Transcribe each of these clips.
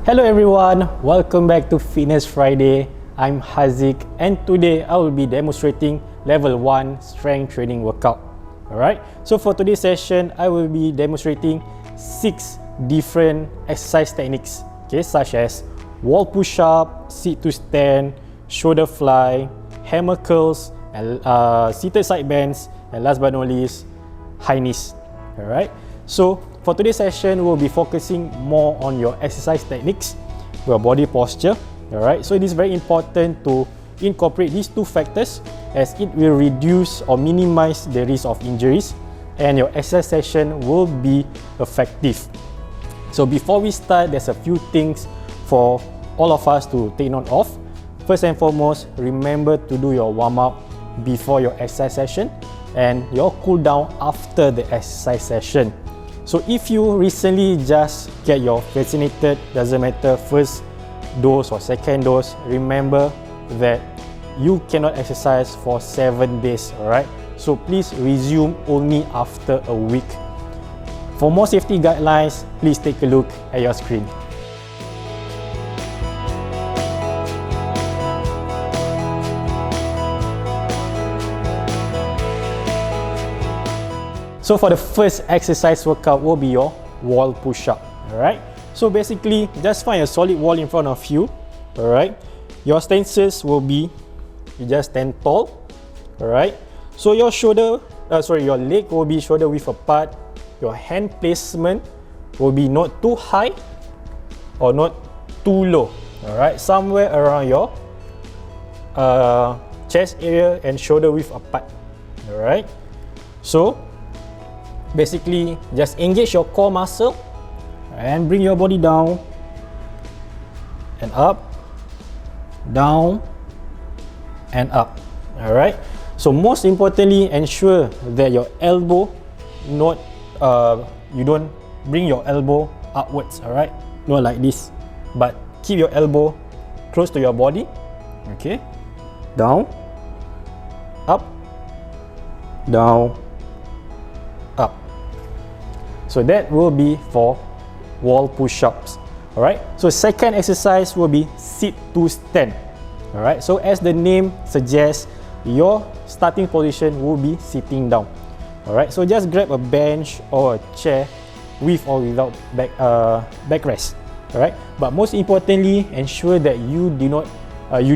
Hello everyone, welcome back to Fitness Friday. I'm Haziq and today I will be demonstrating level 1 strength training workout. Alright, so for today's session, I will be demonstrating 6 different exercise techniques, okay, such as wall push-up, sit to stand, shoulder fly, hammer curls, and seated side bends, and last but not least, high knees. Alright, so for today's session, we'll be focusing more on your exercise techniques, your body posture. Alright, so it is very important to incorporate these two factors as it will reduce or minimize the risk of injuries and your exercise session will be effective. So before we start, there's a few things for all of us to take note of. First and foremost, remember to do your warm-up before your exercise session and your cool down after the exercise session. So if you recently just get your vaccinated, doesn't matter first dose or second dose, remember that you cannot exercise for 7 days, alright? So please resume only after a week. For more safety guidelines, please take a look at your screen. So for the first exercise workout will be your wall push-up, alright? So basically, just find a solid wall in front of you, alright? Your stances will be, you just stand tall, alright? So your your leg will be shoulder width apart. Your hand placement will be not too high or not too low, alright? Somewhere around your chest area and shoulder width apart, alright? So basically, just engage your core muscle and bring your body down and up, down and up. Alright. So most importantly, ensure that your elbow you don't bring your elbow upwards. Alright, not like this, but keep your elbow close to your body. Okay, down, up, down, up. So that will be for wall push-ups. Alright, so second exercise will be sit to stand. Alright, so as the name suggests, your starting position will be sitting down. Alright, so just grab a bench or a chair with or without backrest. Alright, but most importantly, ensure that you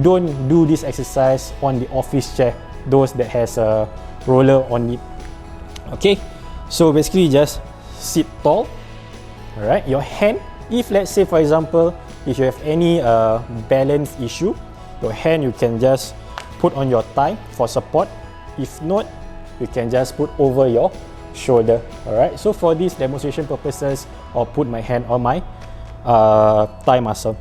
don't do this exercise on the office chair, those that has a roller on it. Okay, so basically just sit tall. Alright, your hand, if let's say for example, if you have any balance issue, your hand you can just put on your thigh for support. If not, you can just put over your shoulder. Alright, so for these demonstration purposes, I'll put my hand on my thigh muscle.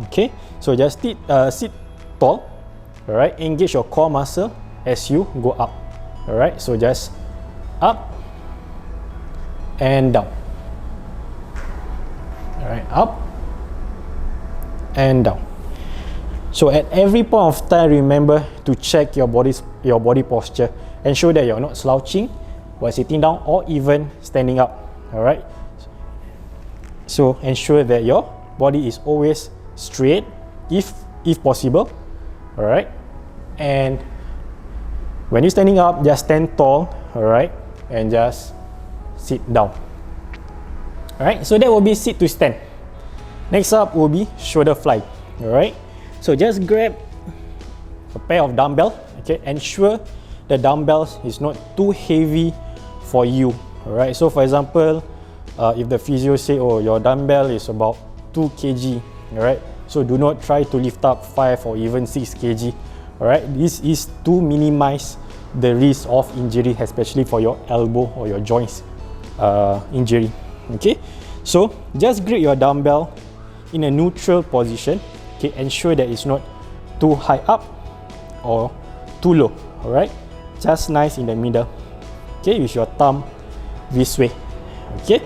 Okay, so just sit tall. Alright, engage your core muscle as you go up. Alright, so just up and down. Alright, up and down. So at every point of time, remember to check your body posture. Ensure that you're not slouching while sitting down or even standing up. Alright, so ensure that your body is always straight if possible. Alright, and when you're standing up, just stand tall. Alright, and just sit down. Alright, so that will be sit to stand. Next up will be shoulder fly. Alright, so just grab a pair of dumbbells. Okay, ensure the dumbbells is not too heavy for you. Alright, so for example, if the physio say, oh, your dumbbell is about 2 kg, alright, so do not try to lift up 5 or even 6 kg. Alright, this is to minimize the risk of injury, especially for your elbow or your joints injury. Okay, so just grip your dumbbell in a neutral position. Okay, ensure that it's not too high up or too low. Alright, just nice in the middle. Okay, with your thumb this way. Okay,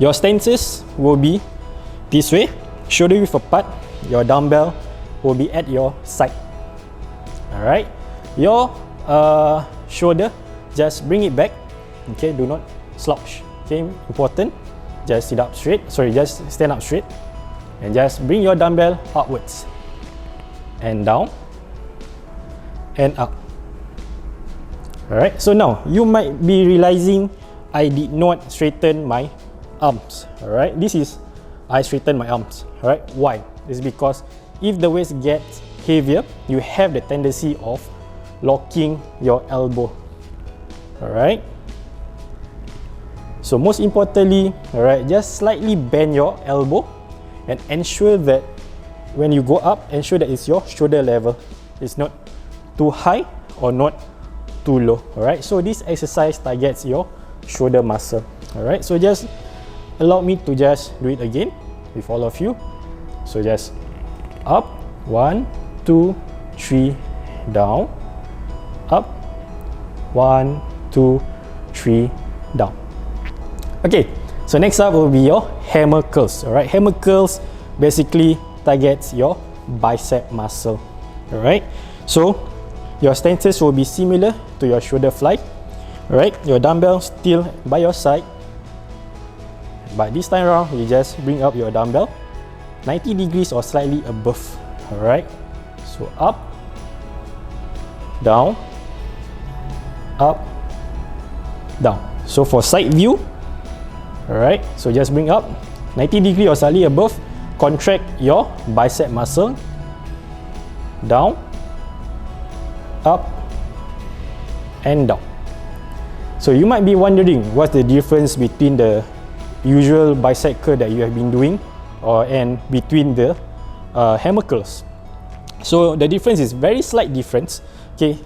your stances will be this way, shoulder width apart. Your dumbbell will be at your side. Alright, your shoulder, just bring it back. Okay, do not slouch. Okay, important. Just sit up straight. Sorry, just stand up straight. and just bring your dumbbell upwards and down and up. Alright, so now you might be realizing I did not straighten my arms. Alright, I straighten my arms. Alright, why? This is because if the weight gets heavier, you have the tendency of locking your elbow. Alright, so most importantly, alright, just slightly bend your elbow and ensure that when you go up, ensure that it's your shoulder level. It's not too high or not too low. Alright, so this exercise targets your shoulder muscle. Alright, so just allow me to just do it again with all of you. So just up, 1, 2, 3, down, up, 1, 2, 3, down. Okay, so next up will be your hammer curls. Alright, hammer curls basically targets your bicep muscle. Alright, so your stances will be similar to your shoulder fly. Alright, your dumbbell still by your side, but this time around you just bring up your dumbbell 90 degrees or slightly above. Alright, so up, down, up, down. So for side view, alright, so just bring up 90 degrees or slightly above, contract your bicep muscle, down, up, and down. So you might be wondering what's the difference between the usual bicep curl that you have been doing and between the hammer curls. So the difference is very slight difference. Okay,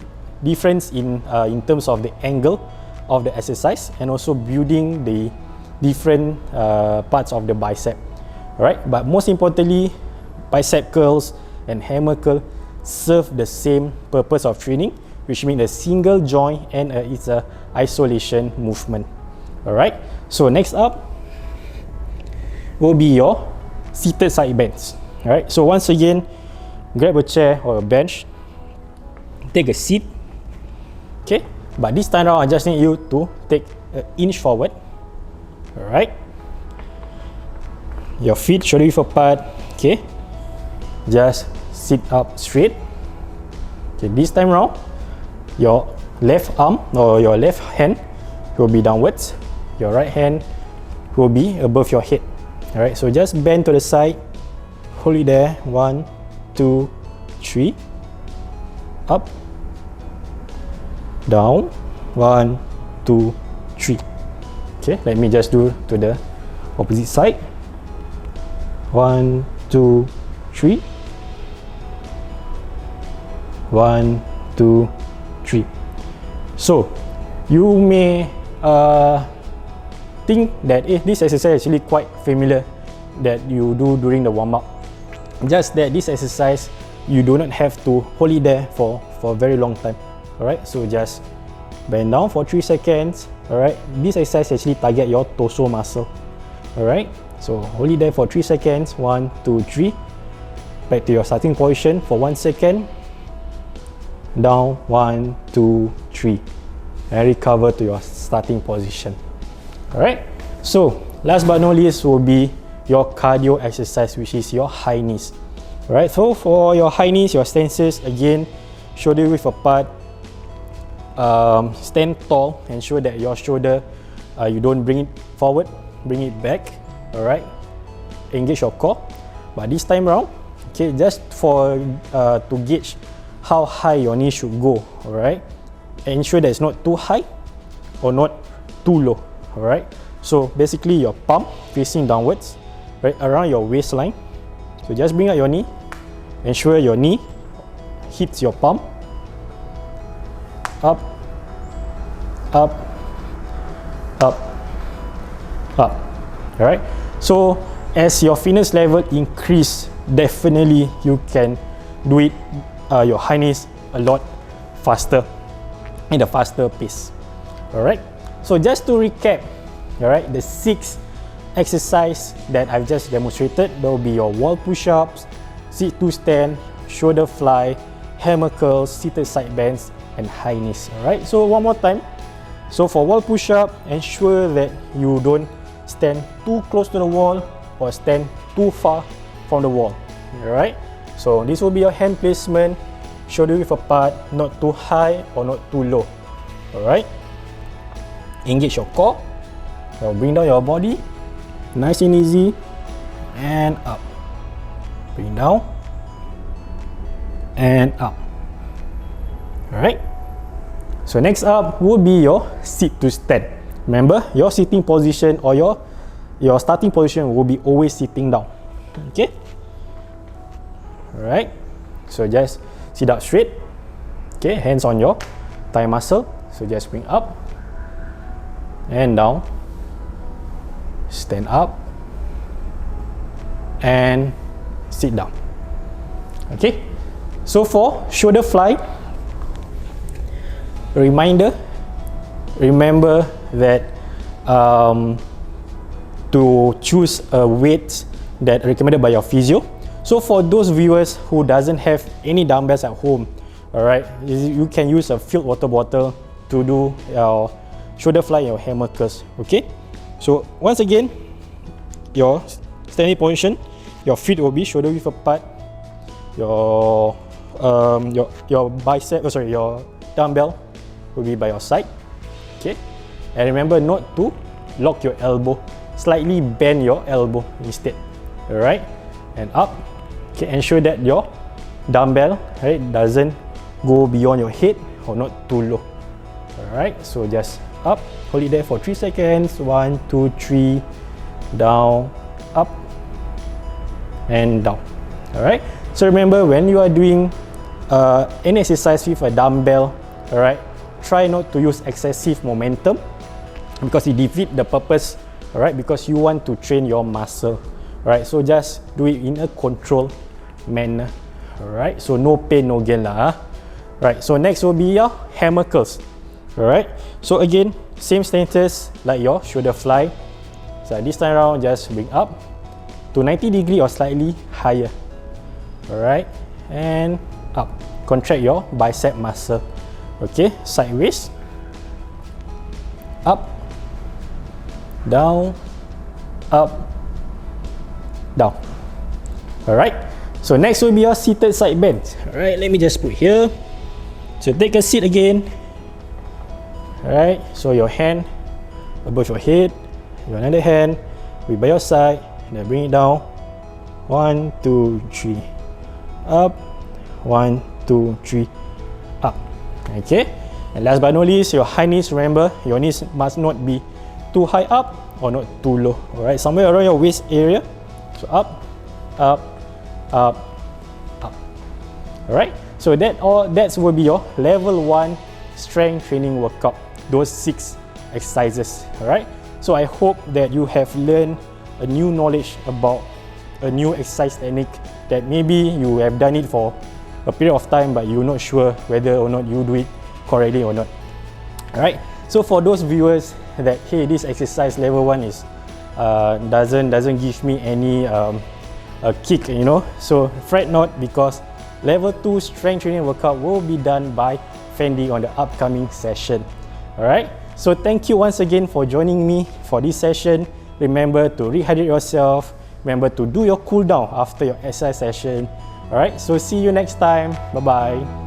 difference in terms of the angle of the exercise and also building the different parts of the bicep. Alright, but most importantly, bicep curls and hammer curl serve the same purpose of training, which means a single joint and it's a isolation movement. Alright, so next up will be your seated side bends. Alright, so once again, grab a chair or a bench, take a seat. Okay, but this time around I just need you to take an inch forward. Alright, your feet shoulder width apart. Okay, just sit up straight. Okay, this time around your left arm or your left hand will be downwards, your right hand will be above your head. Alright, so just bend to the side, hold it there, 1, 2, 3, up, down, 1, 2, 3. Okay, let me just do to the opposite side, 1, 2, 3, 1, 2, 3. So you may think that this exercise is actually quite familiar that you do during the warm-up. Just that this exercise you do not have to hold it there for a very long time. Alright, so just bend down for 3 seconds. Alright, this exercise actually target your torso muscle. Alright, so hold it there for 3 seconds, 1, 2, 3. Back to your starting position for 1 second. Down, 1, 2, 3, and recover to your starting position. Alright, so last but not least will be your cardio exercise, which is your high knees. Alright, so for your high knees, your stances, again, shoulder width apart, stand tall, ensure that your shoulder, you don't bring it forward, bring it back. Alright, engage your core. But this time around, okay, just for to gauge how high your knee should go. Alright, ensure that it's not too high or not too low. Alright, so basically your palm facing downwards, right around your waistline. So just bring up your knee, ensure your knee hits your palm, up, up, up, up. Alright, so as your fitness level increase, definitely you can do it, your high knees a lot faster, in a faster pace. Alright, so just to recap, alright, the 6 exercise that I've just demonstrated, there will be your wall push-ups, sit to stand, shoulder fly, hammer curls, seated side bends, and high knees. Alright, so one more time. So for wall push-up, ensure that you don't stand too close to the wall or stand too far from the wall. Alright, so this will be your hand placement, shoulder width apart, not too high or not too low. Alright, engage your core. Now bring down your body, nice and easy, and up. Bring down and up. Alright, so next up will be your sit to stand. Remember, your sitting position or your starting position will be always sitting down. Okay. Alright, so just sit up straight. Okay, hands on your thigh muscle. So just bring up and down, stand up and sit down. Okay, so for shoulder fly, remember that to choose a weight that recommended by your physio. So for those viewers who doesn't have any dumbbells at home, alright, you can use a filled water bottle to do your shoulder fly and your hammer curls. Okay, so once again, your standing position, your feet will be shoulder width apart, your bicep, your dumbbell will be by your side. Okay, and remember not to lock your elbow, slightly bend your elbow instead. Alright, and up. Okay, ensure that your dumbbell, right, doesn't go beyond your head or not too low. Alright, so just up, hold it there for 3 seconds. 1, 2, 3, down, up, and down. Alright, so remember when you are doing any exercise with a dumbbell, alright, try not to use excessive momentum because it defeats the purpose. Alright, because you want to train your muscle. Alright, so just do it in a controlled manner. Alright, so no pain, no gain lah. Right, so next will be your hammer curls. Alright, so again, same status like your shoulder fly. So this time around, just bring up to 90 degree or slightly higher. Alright, and up. Contract your bicep muscle. Okay, sideways, up, down, up, down. Alright, so next will be your seated side bend. Alright, let me just put here. So take a seat again. Alright, so your hand above your head, your another hand will be by your side, then bring it down. 1, 2, 3, up. 1, 2, 3, up. Okay, and last but not least, your high knees. Remember, your knees must not be too high up or not too low. Alright, somewhere around your waist area. So up, up, up, up. Alright, so that will be your level 1 strength training workout, those 6 exercises. Alright, so I hope that you have learned a new knowledge about a new exercise technique that maybe you have done it for a period of time but you're not sure whether or not you do it correctly or not. Alright, so for those viewers that, hey, this exercise level 1 is doesn't give me any a kick, you know, so fret not, because level 2 strength training workout will be done by Fendi on the upcoming session. Alright, so thank you once again for joining me for this session. Remember to rehydrate yourself, remember to do your cool down after your exercise session. Alright, so see you next time. Bye bye.